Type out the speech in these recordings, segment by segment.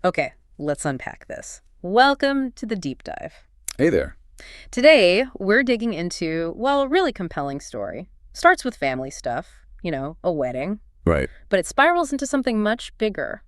Okay, let's unpack this. Welcome to the deep dive. Hey there. Today, we're digging into, well, a really compelling story. Starts with family stuff, a wedding, Right. but it spirals into something much bigger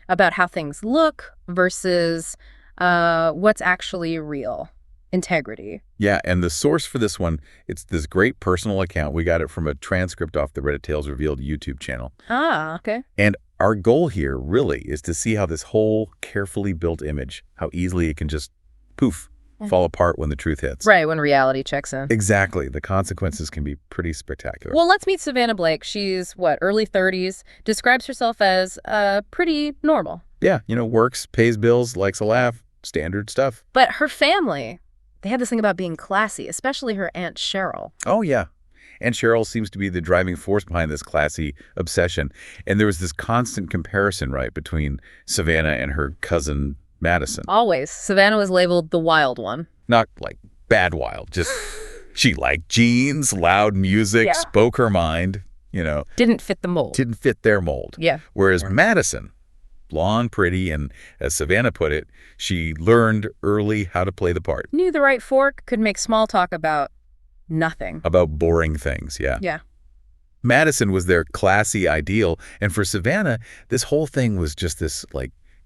about how things look versus what's actually real. Integrity. Yeah, and the source for this one, it's this great personal account. We got it from a transcript off the Reddit Tales Revealed YouTube channel. Ah, okay. And our goal here really is to see how this whole carefully built image, how easily it can just poof, fall apart when the truth hits. Right, when reality checks in. Exactly. The consequences can be pretty spectacular. Well, let's meet Savannah Blake. She's, early 30s, describes herself as pretty normal. Yeah, works, pays bills, likes a laugh, standard stuff. But her family, they have this thing about being classy, especially her Aunt Cheryl. Oh, yeah. And Cheryl seems to be the driving force behind this classy obsession. And there was this constant comparison, right, between Savannah and her cousin Madison. Always. Savannah was labeled the wild one. Not like bad wild, just she liked jeans, loud music, spoke her mind, Didn't fit the mold. didn't fit their mold. Yeah. Whereas Madison, blonde, pretty, and as Savannah put it, she learned early how to play the part. Knew the right fork, could make small talk about nothing. About boring things, yeah. Yeah. Madison was their classy ideal, and for Savannah, this whole thing was just this,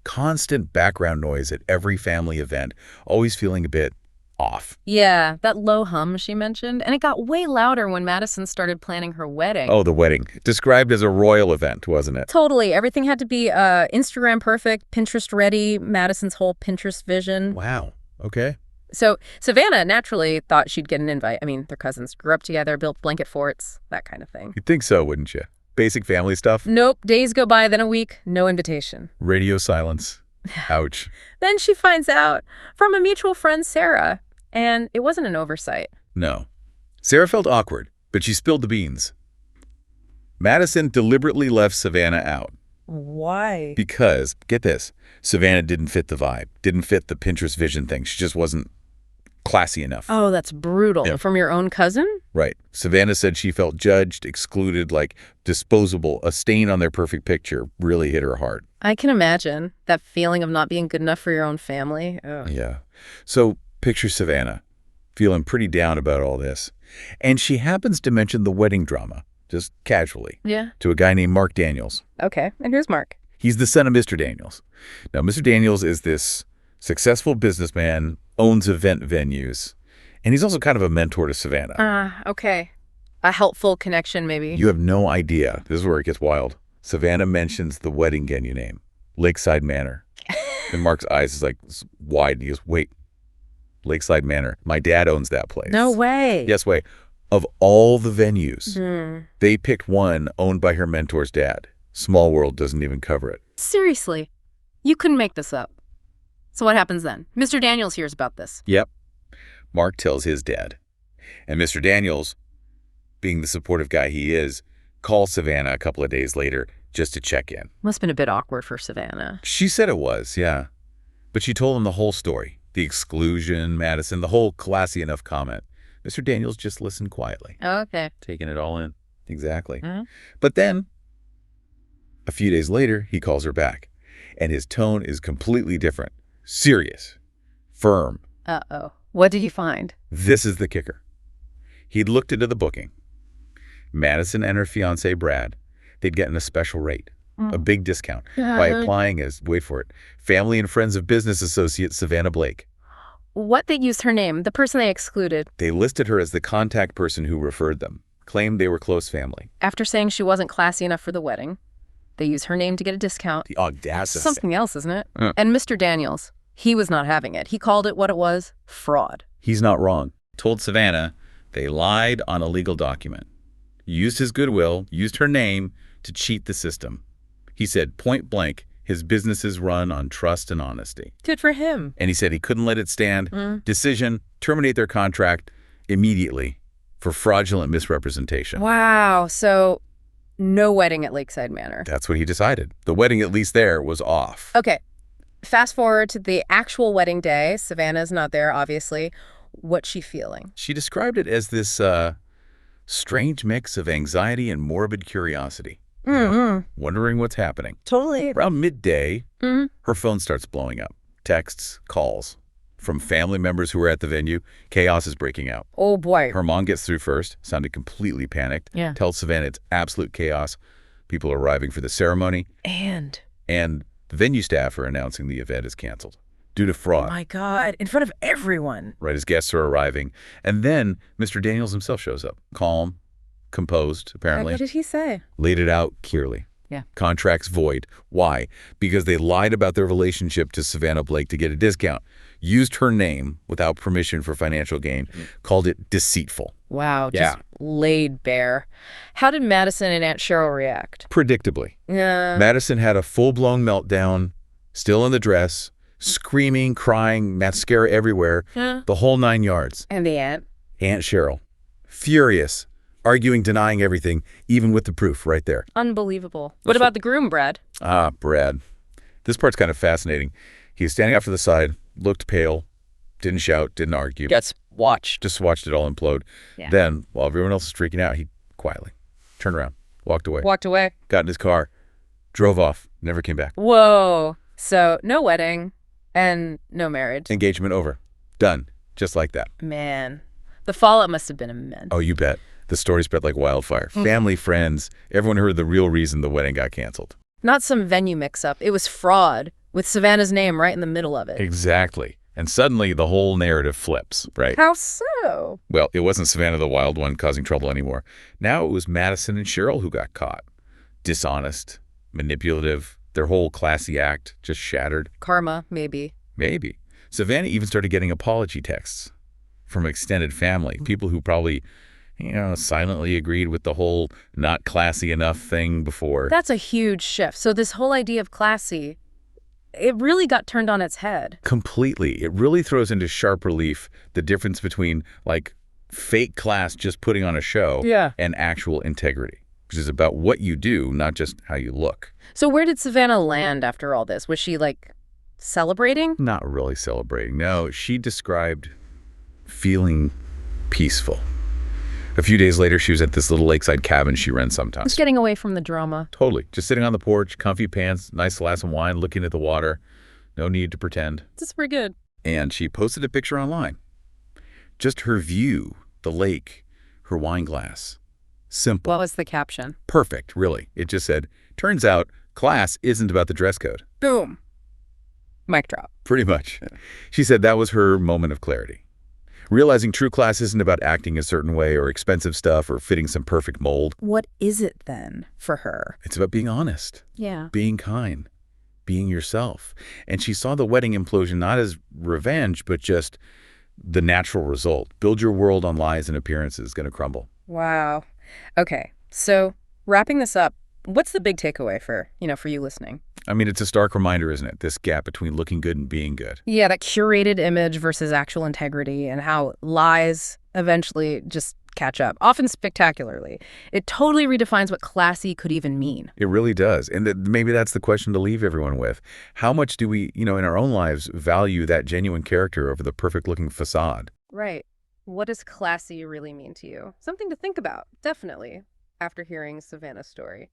constant background noise at every family event, always feeling a bit off. Yeah, that low hum she mentioned. And it got way louder when Madison started planning her wedding. Oh, the wedding. Described as a royal event, wasn't it? Totally. Everything had to be Instagram perfect, Pinterest ready, Madison's whole Pinterest vision. Wow. Okay. So Savannah naturally thought she'd get an invite. I mean, their cousins grew up together, built blanket forts, that kind of thing. You'd think so, wouldn't you? Basic family stuff. Nope. Days go by, then a week, no invitation. Radio silence. Ouch. Then she finds out from a mutual friend, Sarah, and it wasn't an oversight. No. Sarah felt awkward, but she spilled the beans. Madison deliberately left Savannah out. Why? Because, get this, Savannah didn't fit the vibe, didn't fit the Pinterest vision thing. She just wasn't classy enough. Oh, that's brutal. Yeah. From your own cousin? Right. Savannah said she felt judged, excluded, disposable. A stain on their perfect picture really hit her hard. I can imagine that feeling of not being good enough for your own family. Ugh. Yeah. So picture Savannah feeling pretty down about all this. And she happens to mention the wedding drama, just casually, Yeah. to a guy named Mark Daniels. Okay. And here's Mark. He's the son of Mr. Daniels. Now, Mr. Daniels is this successful businessman, owns event venues, and he's also kind of a mentor to Savannah. Okay. A helpful connection, maybe. You have no idea. This is where it gets wild. Savannah mentions the wedding venue name, Lakeside Manor. And Mark's eyes is wide, and he goes, wait, Lakeside Manor. My dad owns that place. No way. Yes, wait. Of all the venues, they picked one owned by her mentor's dad. Small World doesn't even cover it. Seriously. You couldn't make this up. So what happens then? Mr. Daniels hears about this. Yep. Mark tells his dad. And Mr. Daniels, being the supportive guy he is, calls Savannah a couple of days later just to check in. Must have been a bit awkward for Savannah. She said it was, yeah. But she told him the whole story. The exclusion, Madison, the whole classy enough comment. Mr. Daniels just listened quietly. Okay. Taking it all in. Exactly. Mhm. But then, a few days later, he calls her back. And his tone is completely different. Serious. Firm. Uh-oh. What did you find? This is the kicker. He'd looked into the booking. Madison and her fiancé, Brad, they'd gotten a special rate, a big discount, by applying as, wait for it, family and friends of business associate Savannah Blake. What, they used her name, the person they excluded, They listed her as the contact person who referred them, claimed they were close family. after saying she wasn't classy enough for the wedding. They use her name to get a discount. The audacity. Something else, isn't it? Yeah. And Mr. Daniels, he was not having it. He called it what it was, fraud. He's not wrong. Told Savannah they lied on a legal document. Used his goodwill, used her name to cheat the system. He said point blank, his businesses run on trust and honesty. Good for him. And he said he couldn't let it stand. Decision, terminate their contract immediately for fraudulent misrepresentation. Wow. So no wedding at Lakeside Manor. That's what he decided. The wedding, at least there, was off. Okay. Fast forward to the actual wedding day. Savannah's not there, obviously. What's she feeling? She described it as this strange mix of anxiety and morbid curiosity. wondering what's happening. Totally. Around midday, Mm-hmm. her phone starts blowing up. Texts, calls from family members who were at the venue. Chaos is breaking out. Oh, boy. Her mom gets through first, sounded completely panicked. Yeah. Tells Savannah it's absolute chaos. People are arriving for the ceremony. And And the venue staff are announcing the event is canceled due to fraud. my God, in front of everyone. Right as guests are arriving. And then Mr. Daniels himself shows up. Calm, composed, apparently. What did he say? Laid it out clearly. Yeah. Contracts void. Why? Because they lied about their relationship to Savannah Blake to get a discount. Used her name without permission for financial gain. Called it deceitful. Wow, Yeah. just laid bare. How did Madison and Aunt Cheryl react? Predictably. Madison had a full-blown meltdown, still in the dress, screaming, crying, mascara everywhere, the whole 9 yards. And the aunt? Aunt Cheryl, furious, arguing, denying everything, even with the proof right there. Unbelievable. What about the groom, Brad? Ah, Brad. This part's kind of fascinating. He was standing off to the side, looked pale, didn't shout, didn't argue. Gets watched. Just watched it all implode. Yeah. Then, while everyone else is freaking out, he quietly turned around, walked away, Walked away. got in his car, drove off, never came back. Whoa. So no wedding and no marriage. Engagement over. Done. Just like that. Man, the fallout must have been immense. Oh, you bet. The story spread like wildfire. Family, friends, everyone heard the real reason the wedding got canceled. Not some venue mix-up. It was fraud with Savannah's name right in the middle of it. Exactly. And suddenly the whole narrative flips, right? How so? Well, it wasn't Savannah the wild one causing trouble anymore. Now it was Madison and Cheryl who got caught. Dishonest, manipulative, their whole classy act just shattered. Karma, maybe. Maybe. Savannah even started getting apology texts from extended family, people who probably, silently agreed with the whole not classy enough thing before. That's a huge shift. So this whole idea of classy, it really got turned on its head. Completely. It really throws into sharp relief the difference between, like, fake class just putting on a show and actual integrity, which is about what you do, not just how you look. So where did Savannah land after all this? Was she, celebrating? Not really celebrating. No, she described feeling peaceful. A few days later, she was at this little lakeside cabin she runs sometimes. Just getting away from the drama. Totally. Just sitting on the porch, comfy pants, nice glass of wine, looking at the water. No need to pretend. This is pretty good. And she posted a picture online. Just her view, the lake, her wine glass. Simple. What was the caption? Perfect, really. It just said, turns out class isn't about the dress code. Boom. Mic drop. Pretty much. She said that was her moment of clarity. Realizing true class isn't about acting a certain way or expensive stuff or fitting some perfect mold. What is it then for her? It's about being honest, Yeah. being kind, being yourself. And she saw the wedding implosion not as revenge, but just the natural result. Build your world on lies and appearances, going to crumble. Wow. Okay. So wrapping this up, what's the big takeaway for you listening? I mean, it's a stark reminder, isn't it? This gap between looking good and being good. Yeah, that curated image versus actual integrity and how lies eventually just catch up, often spectacularly. It totally redefines what classy could even mean. It really does. And maybe that's the question to leave everyone with. How much do we, in our own lives, value that genuine character over the perfect-looking facade? Right. What does classy really mean to you? Something to think about, definitely, after hearing Savannah's story.